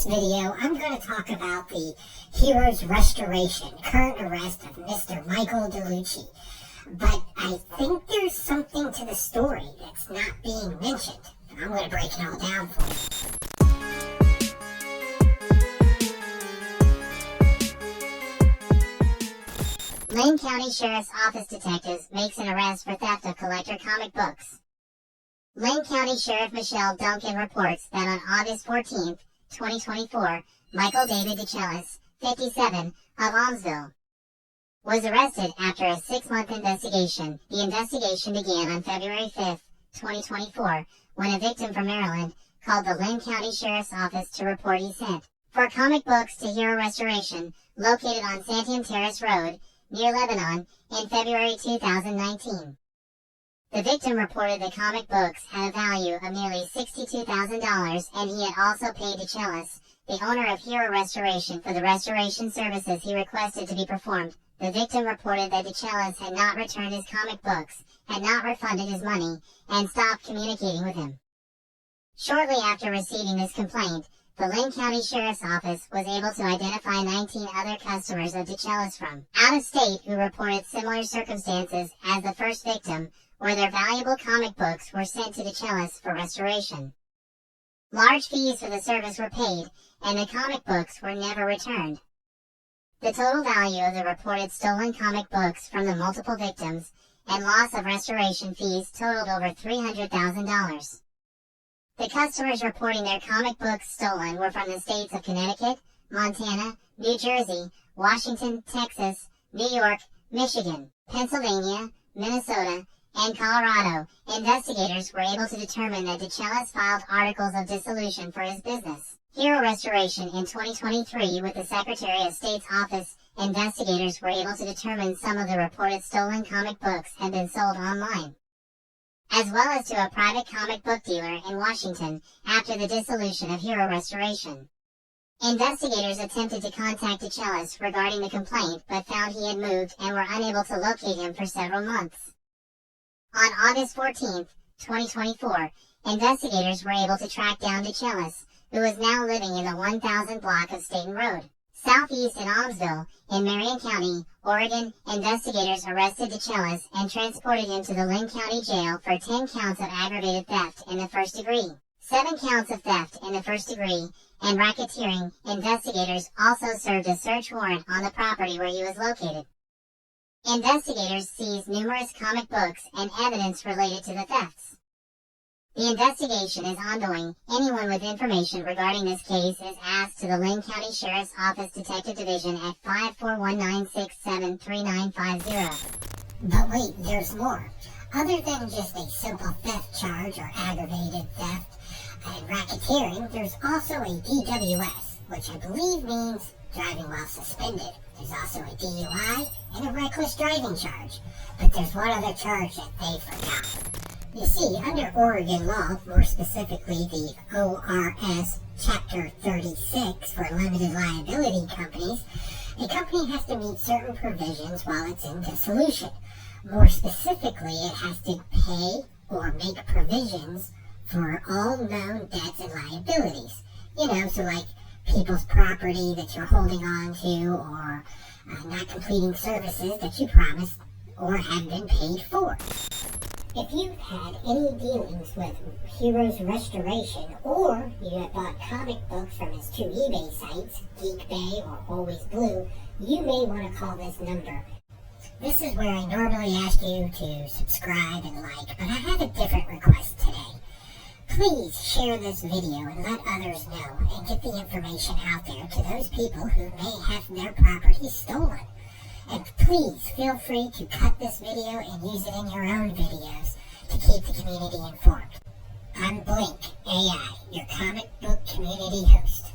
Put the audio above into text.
this video, I'm going to talk about the Heroes Restoration, current arrest of Mr. Michael DeLucci. But I think there's something to the story that's not being mentioned. I'm going to break it all down for you. Lane County Sheriff's Office detectives makes an arrest for theft of collector comic books. Lane County Sheriff Michelle Duncan reports that on August 14, 2024, Michael David DeChellis, 57, of Almsville, was arrested after a 6-month investigation. The investigation began on February 5, 2024, when a victim from Maryland called the Lane County Sheriff's Office to report he sent 4 comic books to Hero Restoration, located on Santiam Terrace Road, near Lebanon, in February 2019. The victim reported the comic books had a value of nearly $62,000, and he had also paid DeChellis, the owner of Hero Restoration, for the restoration services he requested to be performed. The victim reported that DeChellis had not returned his comic books, had not refunded his money, and stopped communicating with him. Shortly after receiving this complaint, the Lane County Sheriff's Office was able to identify 19 other customers of DeChellis from out of state who reported similar circumstances as the first victim, where their valuable comic books were sent to DeChellis for restoration. Large fees for the service were paid, and the comic books were never returned. The total value of the reported stolen comic books from the multiple victims and loss of restoration fees totaled over $300,000. The customers reporting their comic books stolen were from the states of Connecticut, Montana, New Jersey, Washington, Texas, New York, Michigan, Pennsylvania, Minnesota, and Colorado. Investigators were able to determine that DeChellis filed articles of dissolution for his business, Hero Restoration, in 2023 with the Secretary of State's office. Investigators were able to determine some of the reported stolen comic books had been sold online, as well as to a private comic book dealer in Washington after the dissolution of Hero Restoration. Investigators attempted to contact DeChellis regarding the complaint, but found he had moved and were unable to locate him for several months. On August 14, 2024, investigators were able to track down DeChellis, who is now living in the 1000 block of Staten Road, southeast in Almsville, in Marion County, Oregon. Investigators arrested DeChellis and transported him to the Lane County Jail for 10 counts of aggravated theft in the first degree, 7 counts of theft in the first degree, and racketeering. Investigators also served a search warrant on the property where he was located. Investigators seized numerous comic books and evidence related to the thefts. The investigation is ongoing. Anyone with information regarding this case is asked to the Lane County Sheriff's Office Detective Division at 541-967-3950. But wait, there's more. Other than just a simple theft charge or aggravated theft and racketeering, there's also a DWS, which I believe means driving while suspended. There's also a DUI and a reckless driving charge. But there's one other charge that they forgot. You see, under Oregon law, more specifically the ORS Chapter 36 for limited liability companies, a company has to meet certain provisions while it's in dissolution. More specifically, it has to pay or make provisions for all known debts and liabilities. You know, so like people's property that you're holding on to, or not completing services that you promised or have been paid for. If you've had any dealings with Heroes Restoration, or you have bought comic books from his 2 eBay sites, Geek Bay or Always Blue, you may want to call this number. This is where I normally ask you to subscribe and like, but I have a different request today. Please share this video and let others know and get the information out there to those people who may have their property stolen. And please feel free to cut this video and use it in your own videos to keep the community informed. I'm Blink AI, your comic book community host.